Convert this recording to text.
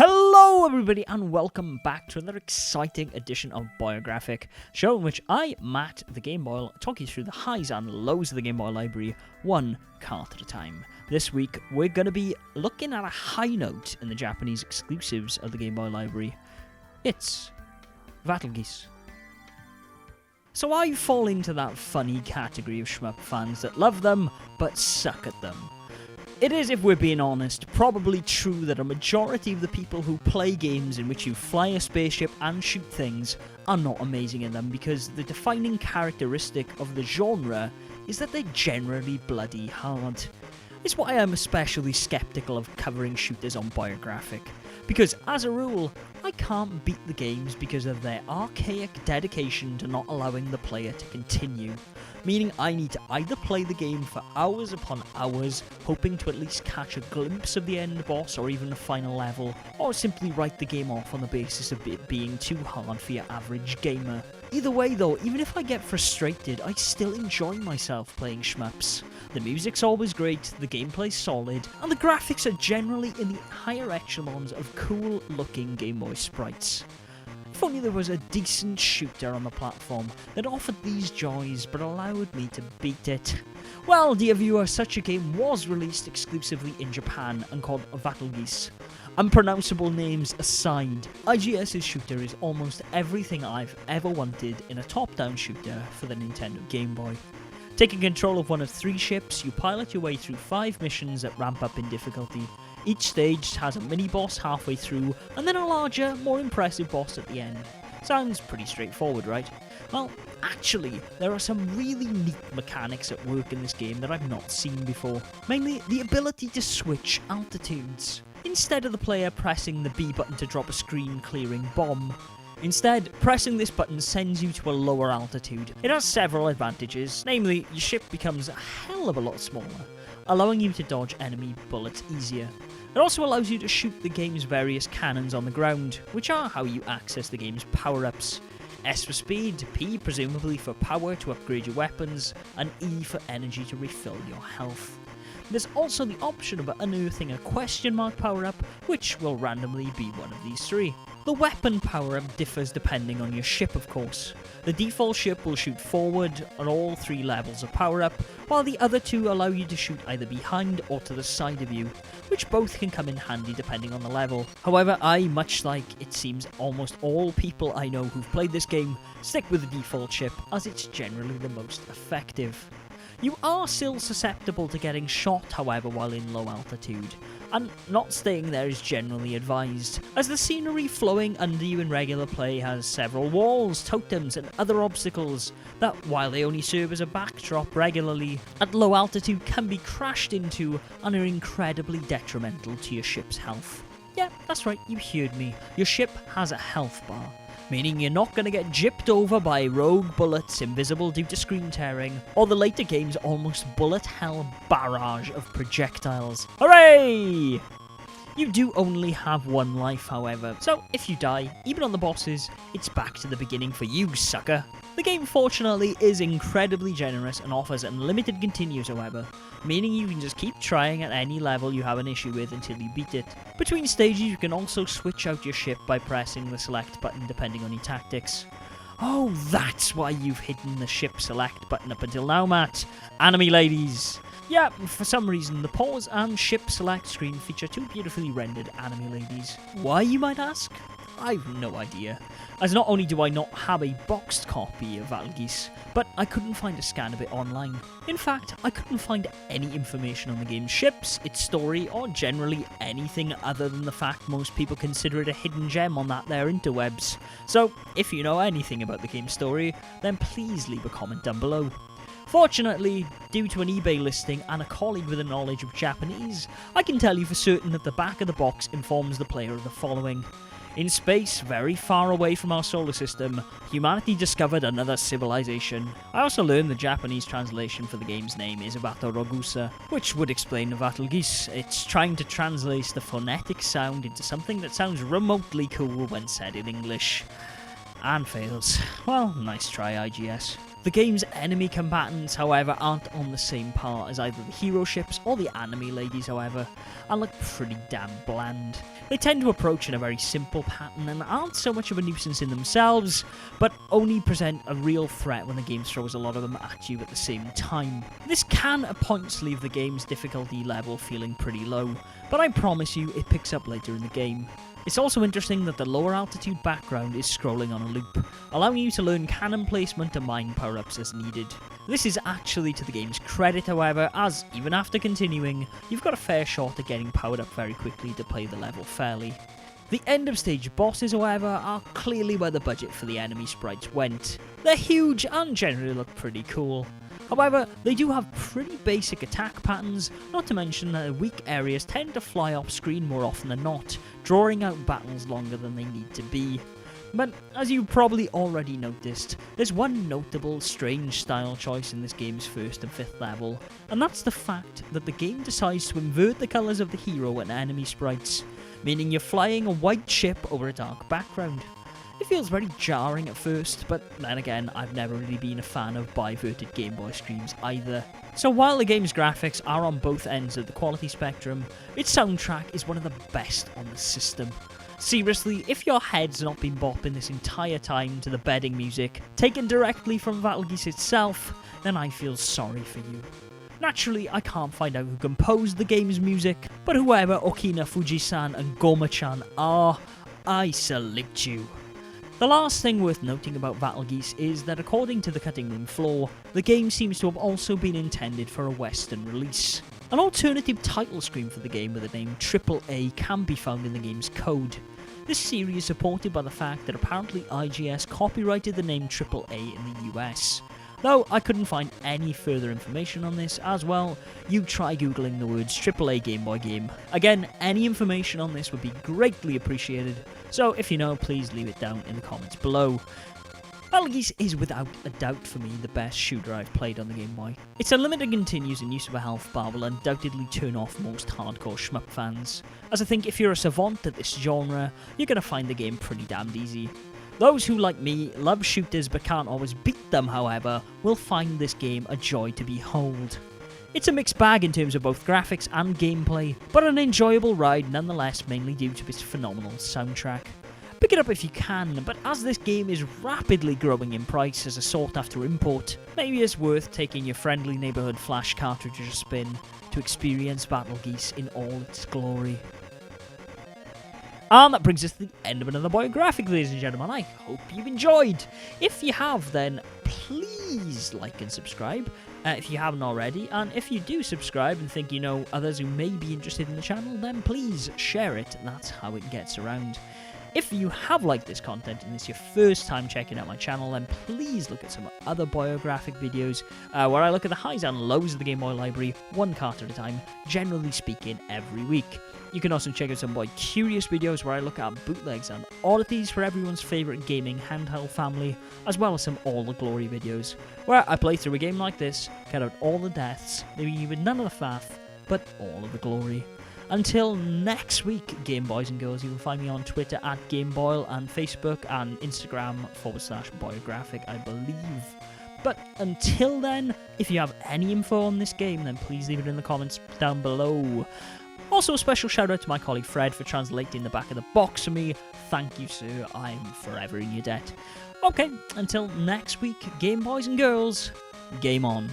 Hello everybody and welcome back to another exciting edition of Boyographic, show in which I, Matt, the Game Boy, talk you through the highs and lows of the Game Boy library, one card at a time. This week, we're going to be looking at a high note in the Japanese exclusives of the Game Boy library. It's Vattle Giuce. So I fall into that funny category of shmup fans that love them, but suck at them. It is, if we're being honest, probably true that a majority of the people who play games in which you fly a spaceship and shoot things are not amazing in them because the defining characteristic of the genre is that they're generally bloody hard. It's why I'm especially skeptical of covering shooters on Boyographic, because as a rule, I can't beat the games because of their archaic dedication to not allowing the player to continue, meaning I need to either play the game for hours upon hours, hoping to at least catch a glimpse of the end boss or even the final level, or simply write the game off on the basis of it being too hard for your average gamer. Either way though, even if I get frustrated, I still enjoy myself playing shmups. The music's always great, the gameplay's solid, and the graphics are generally in the higher echelons of cool looking Game Boy sprites. If only there was a decent shooter on the platform that offered these joys but allowed me to beat it. Well, dear viewer, such a game was released exclusively in Japan and called Vattle Giuce. Unpronounceable names aside, IGS's shooter is almost everything I've ever wanted in a top-down shooter for the Nintendo Game Boy. Taking control of one of 3 ships, you pilot your way through 5 missions that ramp up in difficulty. Each stage has a mini-boss halfway through, and then a larger, more impressive boss at the end. Sounds pretty straightforward, right? Well, actually, there are some really neat mechanics at work in this game that I've not seen before. Mainly, the ability to switch altitudes. Instead of the player pressing the B button to drop a screen-clearing bomb, instead, pressing this button sends you to a lower altitude. It has several advantages, namely, your ship becomes a hell of a lot smaller, allowing you to dodge enemy bullets easier. It also allows you to shoot the game's various cannons on the ground, which are how you access the game's power-ups. S for speed, P presumably for power to upgrade your weapons, and E for energy to refill your health. There's also the option of unearthing a question mark power-up, which will randomly be one of these 3. The weapon power-up differs depending on your ship, of course. The default ship will shoot forward on all 3 levels of power-up, while the other 2 allow you to shoot either behind or to the side of you, which both can come in handy depending on the level. However, I, much like it seems almost all people I know who've played this game, stick with the default ship as it's generally the most effective. You are still susceptible to getting shot, however, while in low altitude, and not staying there is generally advised, as the scenery flowing under you in regular play has several walls, totems, and other obstacles that, while they only serve as a backdrop regularly, at low altitude can be crashed into and are incredibly detrimental to your ship's health. Yeah, that's right, you heard me. Your ship has a health bar, meaning you're not going to get gypped over by rogue bullets invisible due to screen tearing, or the later game's almost bullet hell barrage of projectiles. Hooray! You do only have 1 life, however, so if you die, even on the bosses, it's back to the beginning for you, sucker. The game, fortunately, is incredibly generous and offers unlimited continues, however, meaning you can just keep trying at any level you have an issue with until you beat it. Between stages, you can also switch out your ship by pressing the select button depending on your tactics. Oh, that's why you've hidden the ship select button up until now, Matt. Anime ladies! Yeah, for some reason, the pause and ship select screen feature 2 beautifully rendered anime ladies. Why, you might ask? I've no idea, as not only do I not have a boxed copy of Vattle Giuce, but I couldn't find a scan of it online. In fact, I couldn't find any information on the game's ships, its story, or generally anything other than the fact most people consider it a hidden gem on that there interwebs. So, if you know anything about the game's story, then please leave a comment down below. Fortunately, due to an eBay listing and a colleague with a knowledge of Japanese, I can tell you for certain that the back of the box informs the player of the following. In space, very far away from our solar system, humanity discovered another civilization. I also learned the Japanese translation for the game's name is Vattle Giuce, which would explain Vattle Giuce. It's trying to translate the phonetic sound into something that sounds remotely cool when said in English. And fails. Well, nice try, IGS. The game's enemy combatants, however, aren't on the same par as either the hero ships or the anime ladies, however, and look pretty damn bland. They tend to approach in a very simple pattern and aren't so much of a nuisance in themselves, but only present a real threat when the game throws a lot of them at you at the same time. This can at points leave the game's difficulty level feeling pretty low, but I promise you it picks up later in the game. It's also interesting that the lower altitude background is scrolling on a loop, allowing you to learn cannon placement and mine power-ups as needed. This is actually to the game's credit, however, as even after continuing, you've got a fair shot at getting powered up very quickly to play the level fairly. The end of stage bosses, however, are clearly where the budget for the enemy sprites went. They're huge and generally look pretty cool. However, they do have pretty basic attack patterns, not to mention that the weak areas tend to fly off screen more often than not, drawing out battles longer than they need to be. But as you probably already noticed, there's one notable strange style choice in this game's first and fifth level, and that's the fact that the game decides to invert the colours of the hero and enemy sprites, meaning you're flying a white ship over a dark background. It feels very jarring at first, but then again, I've never really been a fan of biverted Game Boy streams either. So while the game's graphics are on both ends of the quality spectrum, its soundtrack is one of the best on the system. Seriously, if your head's not been bopping this entire time to the bedding music, taken directly from Vattle Giuce itself, then I feel sorry for you. Naturally, I can't find out who composed the game's music, but whoever Okina Fuji-san and Goma-chan are, I salute you. The last thing worth noting about Vattle Giuce is that according to the cutting room floor, the game seems to have also been intended for a Western release. An alternative title screen for the game with the name AAA can be found in the game's code. This series is supported by the fact that apparently IGS copyrighted the name AAA in the US. Though I couldn't find any further information on this, as well, you try googling the words AAA Game Boy game. Again, any information on this would be greatly appreciated, so if you know, please leave it down in the comments below. Vattle Giuce is without a doubt for me the best shooter I've played on the Game Boy. Its unlimited continues and use of a health bar will undoubtedly turn off most hardcore shmup fans, as I think if you're a savant at this genre, you're going to find the game pretty damned easy. Those who, like me, love shooters but can't always beat them, however, will find this game a joy to behold. It's a mixed bag in terms of both graphics and gameplay, but an enjoyable ride nonetheless, mainly due to its phenomenal soundtrack. Pick it up if you can, but as this game is rapidly growing in price as a sought-after import, maybe it's worth taking your friendly neighbourhood flash cartridge a spin to experience Vattle Giuce in all its glory. And that brings us to the end of another Boyographic, ladies and gentlemen. I hope you've enjoyed. If you have, then please like and subscribe if you haven't already. And if you do subscribe and think you know others who may be interested in the channel, then please share it. That's how it gets around. If you have liked this content and it's your first time checking out my channel, then please look at some other Boyographic videos where I look at the highs and lows of the Game Boy library, one cart at a time, generally speaking, every week. You can also check out some Boy Curious videos where I look at bootlegs and oddities for everyone's favourite gaming handheld family, as well as some All the Glory videos, where I play through a game like this, cut out all the deaths, leaving you with none of the faff, but all of the glory. Until next week, Game Boys and Girls, you can find me on Twitter at Gameboy and Facebook and Instagram /Boyographic, I believe. But until then, if you have any info on this game, then please leave it in the comments down below. Also, a special shout out to my colleague Fred for translating the back of the box for me. Thank you, sir. I'm forever in your debt. Okay, until next week, Game Boys and Girls, game on.